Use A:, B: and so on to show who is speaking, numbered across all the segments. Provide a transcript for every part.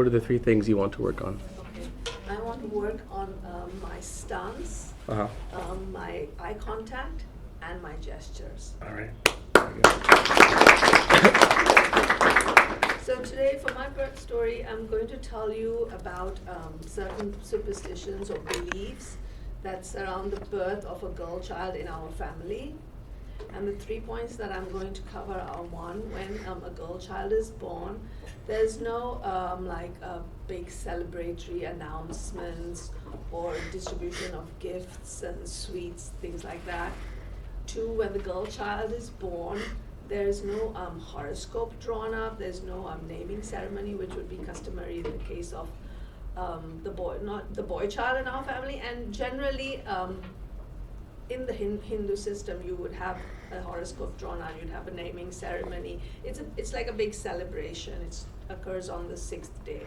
A: what are the 3 things you want to work on?
B: Okay. I want to work on my stance,
A: Uh-huh.
B: my eye contact, and my gestures.
A: All right. There you go.
B: So today, for my birth story, I'm going to tell you about certain superstitions or beliefs that surround the birth of a girl child in our family. And the 3 points that I'm going to cover are: one, when a girl child is born, there's no like big celebratory announcements or distribution of gifts and sweets, things like that. 2, when the girl child is born, there's no horoscope drawn up, there's no naming ceremony, which would be customary in the case of the boy child in our family. And generally, in the Hindu system, you would have a horoscope drawn out, you'd have a naming ceremony. It's like a big celebration. It occurs on the 6th day.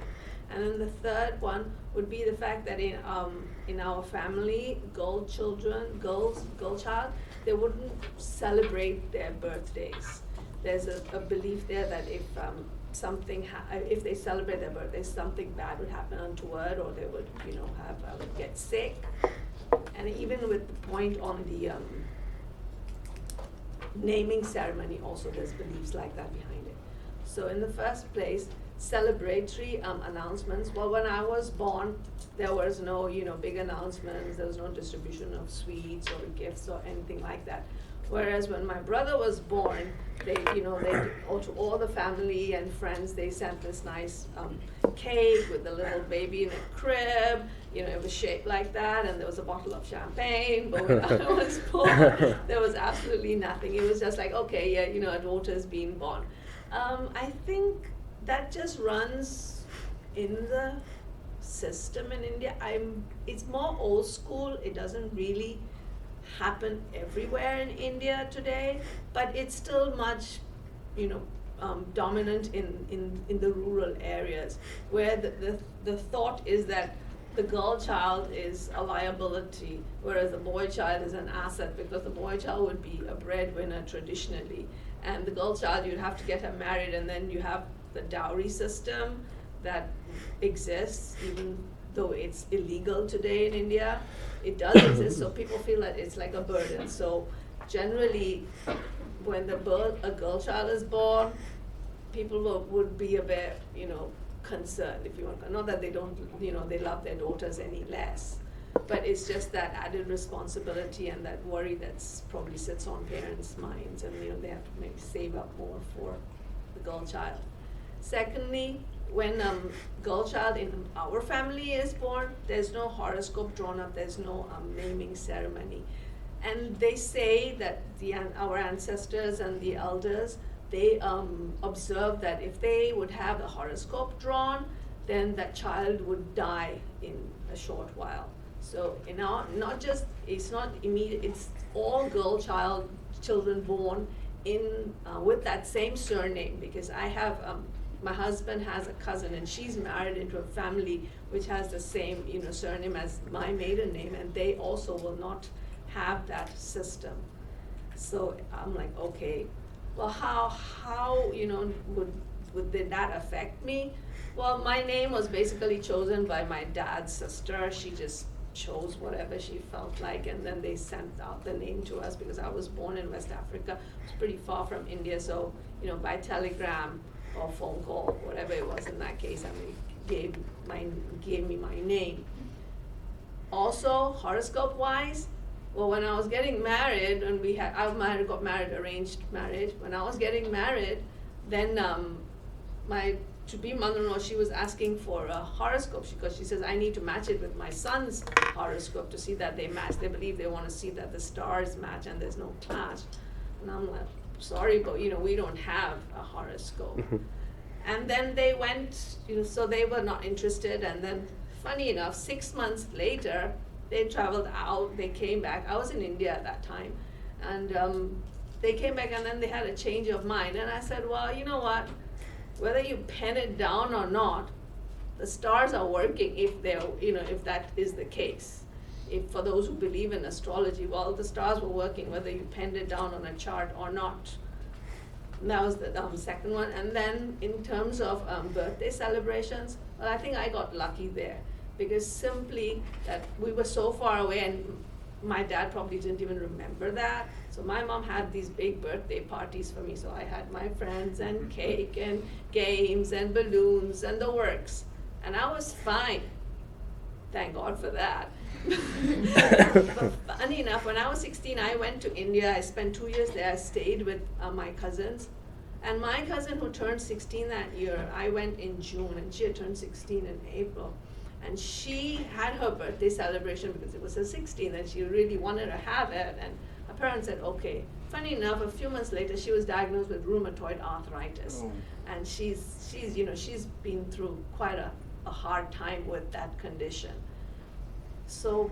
B: And then the 3rd one would be the fact that in our family, girl child, they wouldn't celebrate their birthdays. There's a belief there that if they celebrate their birthdays, something bad would happen untoward, or they would get sick. And even with the point on the naming ceremony, also there's beliefs like that behind it. So in the first place, celebratory announcements. Well, when I was born, there was no big announcements. There was no distribution of sweets or gifts or anything like that. Whereas when my brother was born, they to all the family and friends, they sent this nice cake with the little baby in a crib. It was shaped like that, and there was a bottle of champagne. But when I was born, there was absolutely nothing. It was just like, okay, yeah, a daughter's being born. I think that just runs in the system in India. It's more old school. It doesn't really happen everywhere in India today, but it's still much, dominant in the rural areas, where the thought is that the girl child is a liability, whereas the boy child is an asset, because the boy child would be a breadwinner traditionally, and the girl child, you'd have to get her married, and then you have the dowry system that exists, even though it's illegal today in India. It does exist, so people feel that it's like a burden. So generally, when a girl child is born, people would be a bit, concerned, if you want. Not that they don't, they love their daughters any less, but it's just that added responsibility and that worry that's probably sits on parents' minds, and they have to maybe save up more for the girl child. Secondly, when girl child in our family is born, there's no horoscope drawn up, there's no naming ceremony. And they say that our ancestors and the elders, they observed that if they would have a horoscope drawn, then that child would die in a short while. So it's not immediate, it's all girl children born in with that same surname, because I have my husband has a cousin, and she's married into a family which has the same surname as my maiden name, and they also will not have that system. So I'm like, okay, well, how would that affect me? Well, my name was basically chosen by my dad's sister. She just chose whatever she felt like, and then they sent out the name to us, because I was born in West Africa. It's pretty far from India, so by telegram or phone call, whatever it was in that case, gave me my name. Also, horoscope wise, well, when I was getting married, and got married, arranged marriage. When I was getting married, then my to-be mother-in-law, she was asking for a horoscope, because she says, I need to match it with my son's horoscope to see that they match. They believe they want to see that the stars match and there's no clash. And I'm like, sorry, but we don't have a horoscope. And then they went, so they were not interested. And then, funny enough, 6 months later, they traveled out, they came back. I was in India at that time. And they came back, and then they had a change of mind. And I said, well, you know what? Whether you pen it down or not, the stars are working if that is the case. If for those who believe in astrology, well, the stars were working whether you penned it down on a chart or not. And that was the second one. And then in terms of birthday celebrations, Well, I think I got lucky there because simply that we were so far away and my dad probably didn't even remember that. So my mom had these big birthday parties for me. So I had my friends and cake and games and balloons and the works. And I was fine. Thank God for that. But funny enough, when I was 16, I went to India. I spent 2 years there. I stayed with my cousins. And my cousin who turned 16 that year, I went in June and she had turned 16 in April. And she had her birthday celebration because it was her 16th and she really wanted to have it. And her parents said, okay. Funny enough, a few months later, she was diagnosed with rheumatoid arthritis.
C: Oh.
B: And she's been through quite a hard time with that condition. So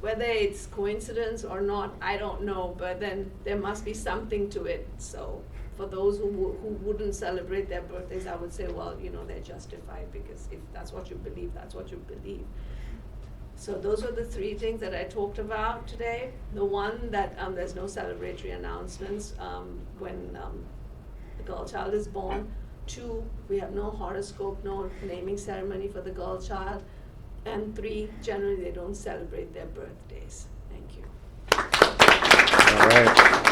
B: whether it's coincidence or not, I don't know, but then there must be something to it. So for those who wouldn't celebrate their birthdays, I would say, well, they're justified because if that's what you believe, that's what you believe. So those were the three things that I talked about today. The one that there's no celebratory announcements when the girl child is born. 2, we have no horoscope, no naming ceremony for the girl child. And 3, generally they don't celebrate their birthdays. Thank you.
A: All right.